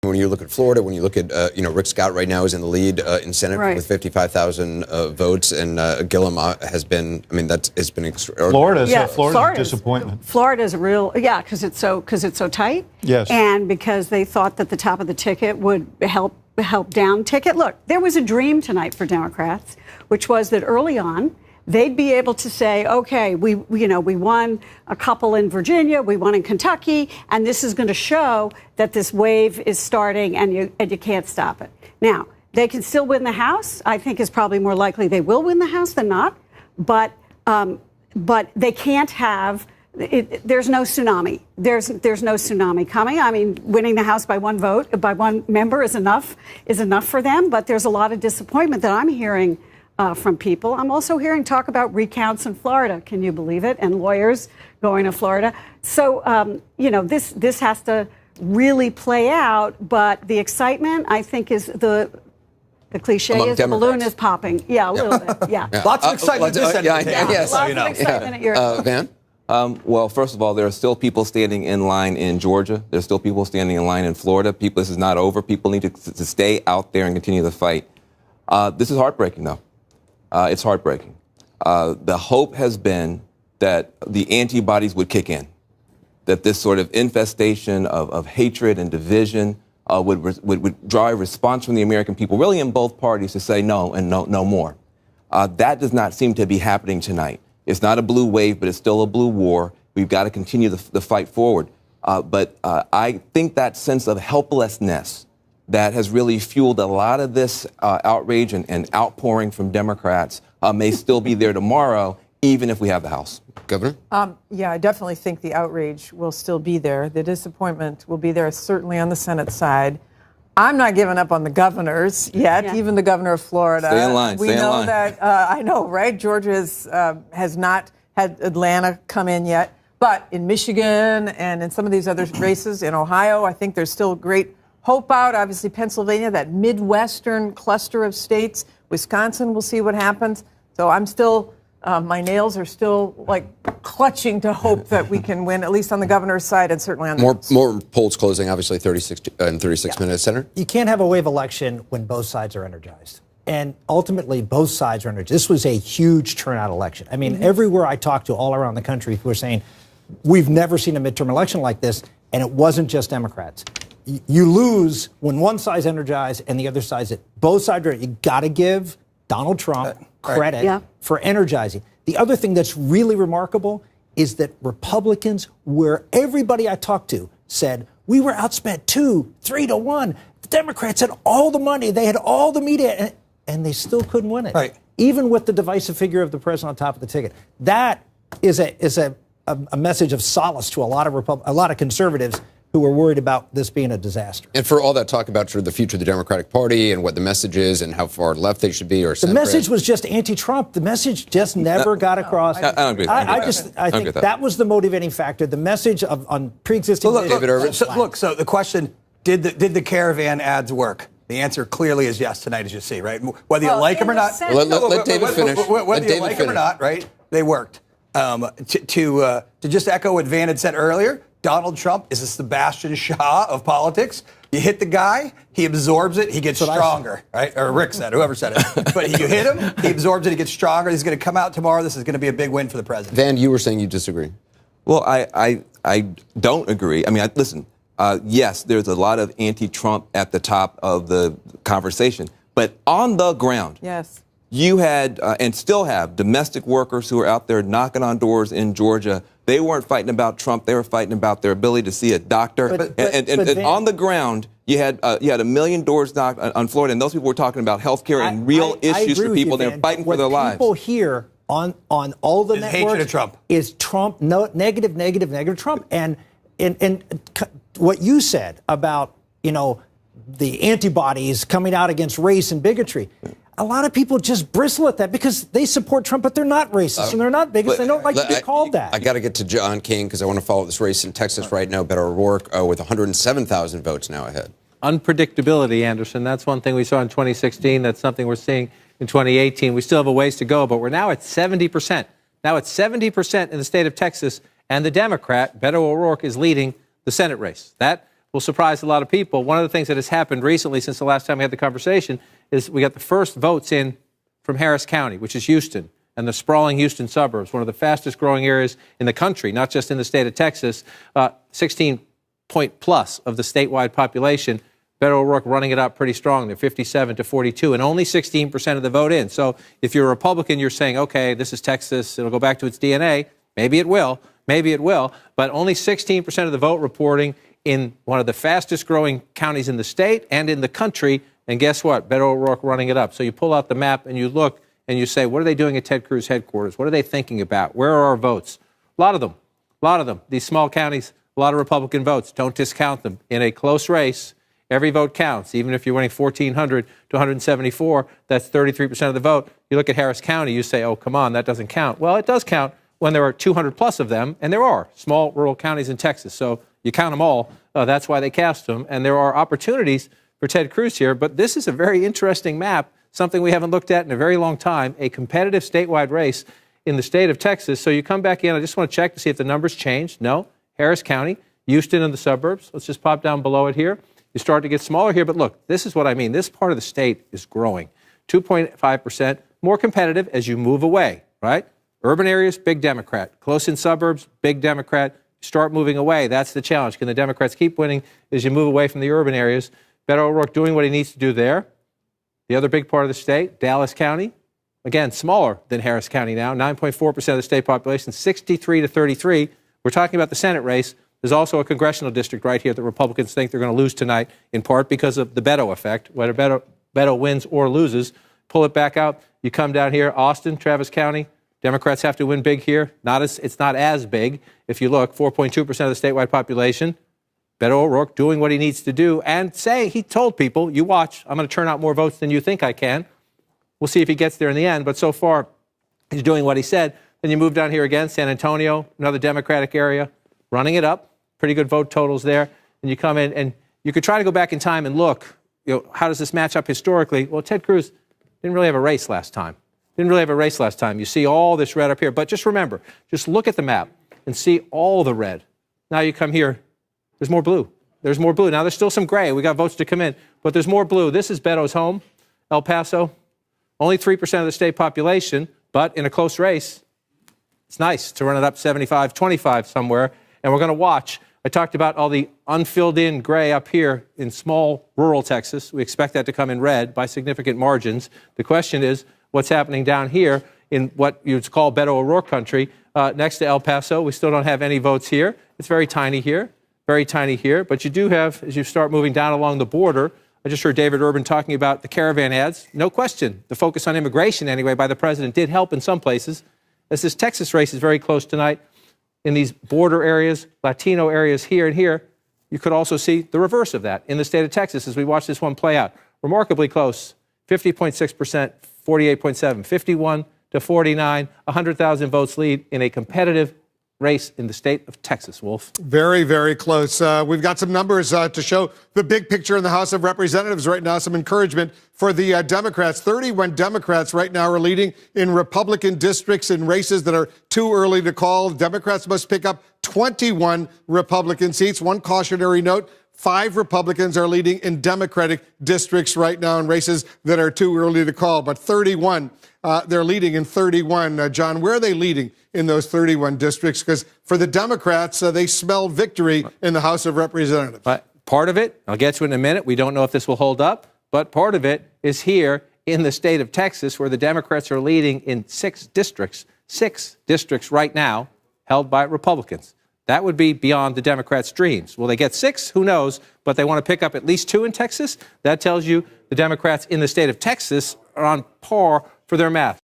When you look at Florida, when you look at, Rick Scott right now is in the lead in Senate with 55,000 votes, and Gillum has been, it's been extraordinary. Florida's a disappointment. Florida's a real, because it's so tight. Yes. And because they thought that the top of the ticket would help down ticket. Look, there was a dream tonight for Democrats, which was that early on, they'd be able to say, okay, we won a couple in Virginia, we won in Kentucky, and this is going to show that this wave is starting and you can't stop it. Now, they can still win the House. I think it's probably more likely they will win the House than not. But they can't have. There's no tsunami. There's no tsunami coming. I mean, winning the House by one vote, by one member is enough for them. But there's a lot of disappointment that I'm hearing from people. I'm also hearing talk about recounts in Florida. Can you believe it? And lawyers going to Florida. So, this has to really play out. But the excitement, I think, is the cliche is the balloon is popping. Yeah, a little bit. Yeah. Lots of excitement. Lots of excitement at your Van? Well, first of all, there are still people standing in line in Georgia. There's still people standing in line in Florida. This is not over. People need to stay out there and continue the fight. This is heartbreaking, though. It's heartbreaking. The hope has been that the antibodies would kick in, that this sort of infestation of hatred and division would draw a response from the American people, really in both parties, to say no and no more. That does not seem to be happening tonight. It's not a blue wave, but it's still a blue war. We've got to continue the fight forward. But I think that sense of helplessness that has really fueled a lot of this outrage and outpouring from Democrats may still be there tomorrow, even if we have the House. Governor? Yeah, I definitely think the outrage will still be there. The disappointment will be there, certainly on the Senate side. I'm not giving up on the governors yet, even the governor of Florida. Stay in line. We know that, I know, right? Georgia has not had Atlanta come in yet. But in Michigan and in some of these other races, in Ohio, I think there's still great hope out. Obviously, Pennsylvania, that Midwestern cluster of states. Wisconsin, we'll see what happens. So I'm still, my nails are still like clutching to hope that we can win, at least on the governor's side and certainly on the more polls closing, obviously 36 minutes. Senator? You can't have a wave election when both sides are energized. And ultimately, both sides are energized. This was a huge turnout election. I mean, everywhere I talked to all around the country, people were saying, we've never seen a midterm election like this, and it wasn't just Democrats. You lose when one side's energized and the other side's it. Both sides are. You got to give Donald Trump credit for energizing. The other thing that's really remarkable is that Republicans, where everybody I talked to said, we were outspent 2-3 to 1. The Democrats had all the money. They had all the media, and they still couldn't win it. Right. Even with the divisive figure of the president on top of the ticket. That is a message of solace to a lot of conservatives who were worried about this being a disaster. And for all that talk about sort of the future of the Democratic Party and what the message is and how far left they should be, or the message was just anti-Trump. The message just never got across. I don't agree with that. I think that was the motivating factor. The message on pre-existing. So the question: Did the caravan ads work? The answer clearly is yes tonight, as you see, right? Whether you like them or not. Let David finish. Whether you like them or not, right? They worked. To just echo what Van had said earlier, Donald Trump is a Sebastian Shaw of politics. You hit the guy, he absorbs it, he gets stronger, right? Or Rick said, whoever said it. But you hit him, he absorbs it, he gets stronger. He's going to come out tomorrow. This is going to be a big win for the president. Van, you were saying you disagree. Well, I don't agree. I mean, listen, yes, there's a lot of anti-Trump at the top of the conversation. But on the ground, you had and still have domestic workers who are out there knocking on doors in Georgia. They weren't fighting about Trump. They were fighting about their ability to see a doctor. And on the ground, you had 1 million doors knocked on Florida, and those people were talking about health care and real issues for people. They're fighting for their lives. People here on all the networks hatred of Trump is Trump, negative Trump. And what you said about, the antibodies coming out against race and bigotry. A lot of people just bristle at that because they support Trump, but they're not racist and they're not bigots. They don't like to be called that. I got to get to John King because I want to follow this race in Texas right now. Beto O'Rourke with 107,000 votes now ahead. Unpredictability, Anderson. That's one thing we saw in 2016. That's something we're seeing in 2018. We still have a ways to go, but we're now at 70%. Now it's 70% in the state of Texas, and the Democrat, Beto O'Rourke, is leading the Senate race. That will surprise a lot of people. One of the things that has happened recently since the last time we had the conversation is we got the first votes in from Harris County, which is Houston, and the sprawling Houston suburbs, one of the fastest growing areas in the country, not just in the state of Texas, 16-point plus of the statewide population. Beto O'Rourke running it up pretty strong. They're 57 to 42, and only 16% of the vote in. So if you're a Republican, you're saying, okay, this is Texas, it'll go back to its DNA. Maybe it will, but only 16% of the vote reporting in one of the fastest growing counties in the state and in the country. And guess what? Beto O'Rourke running it up. So you pull out the map and you look and you say, what are they doing at Ted Cruz headquarters? What are they thinking about? Where are our votes? A lot of them. These small counties, a lot of Republican votes. Don't discount them. In a close race, every vote counts. Even if you're winning 1,400 to 174, that's 33% of the vote. You look at Harris County, you say, oh, come on, that doesn't count. Well, it does count when there are 200 plus of them, and there are small rural counties in Texas. So you count them all. That's why they cast them. And there are opportunities for Ted Cruz here. But this is a very interesting map, something we haven't looked at in a very long time, a competitive statewide race in the state of Texas. So you come back in. I just want to check to see if the numbers changed. No. Harris County, Houston and the suburbs. Let's just pop down below it here. You start to get smaller here. But look, this is what I mean. This part of the state is growing. 2.5%, more competitive as you move away, right? Urban areas, big Democrat. Close in suburbs, big Democrat. Start moving away. That's the challenge. Can the Democrats keep winning as you move away from the urban areas? Beto O'Rourke doing what he needs to do there. The other big part of the state, Dallas County. Again, smaller than Harris County now. 9.4% of the state population, 63 to 33. We're talking about the Senate race. There's also a congressional district right here that Republicans think they're going to lose tonight, in part because of the Beto effect. Whether Beto wins or loses, pull it back out. You come down here, Austin, Travis County. Democrats have to win big here. It's not as big. If you look, 4.2% of the statewide population. Beto O'Rourke doing what he needs to do and he told people, you watch, I'm going to turn out more votes than you think I can. We'll see if he gets there in the end. But so far, he's doing what he said. Then you move down here again, San Antonio, another Democratic area, running it up. Pretty good vote totals there. And you come in and you could try to go back in time and look, how does this match up historically? Well, Ted Cruz didn't really have a race last time. You see all this red up here. But just remember, just look at the map and see all the red. Now you come here, there's more blue. Now there's still some gray. We got votes to come in, but there's more blue. This is Beto's home, El Paso. Only 3% of the state population, but in a close race, it's nice to run it up 75-25 somewhere. And we're going to watch. I talked about all the unfilled in gray up here in small rural Texas. We expect that to come in red by significant margins. The question is, what's happening down here in what you'd call Beto O'Rourke country next to El Paso? We still don't have any votes here. It's very tiny here. But you do have, as you start moving down along the border, I just heard David Urban talking about the caravan ads. No question, the focus on immigration anyway by the president did help in some places. As this Texas race is very close tonight, in these border areas, Latino areas here and here, you could also see the reverse of that in the state of Texas as we watch this one play out. Remarkably close, 50.6%, 48.7%, 51 to 49, 100,000 votes lead in a competitive race in the state of Texas, Wolf. Very, very close. We've got some numbers to show the big picture in the House of Representatives right now, some encouragement for the Democrats. 31 Democrats right now are leading in Republican districts in races that are too early to call. Democrats must pick up 21 Republican seats. One cautionary note. 5 Republicans are leading in Democratic districts right now in races that are too early to call. But 31, they're leading in 31. John, where are they leading in those 31 districts? Because for the Democrats, they smell victory in the House of Representatives. But part of it, I'll get to it in a minute. We don't know if this will hold up. But part of it is here in the state of Texas, where the Democrats are leading in 6 districts right now held by Republicans. That would be beyond the Democrats' dreams. Will they get 6? Who knows? But they want to pick up at least 2 in Texas. That tells you the Democrats in the state of Texas are on par for their math.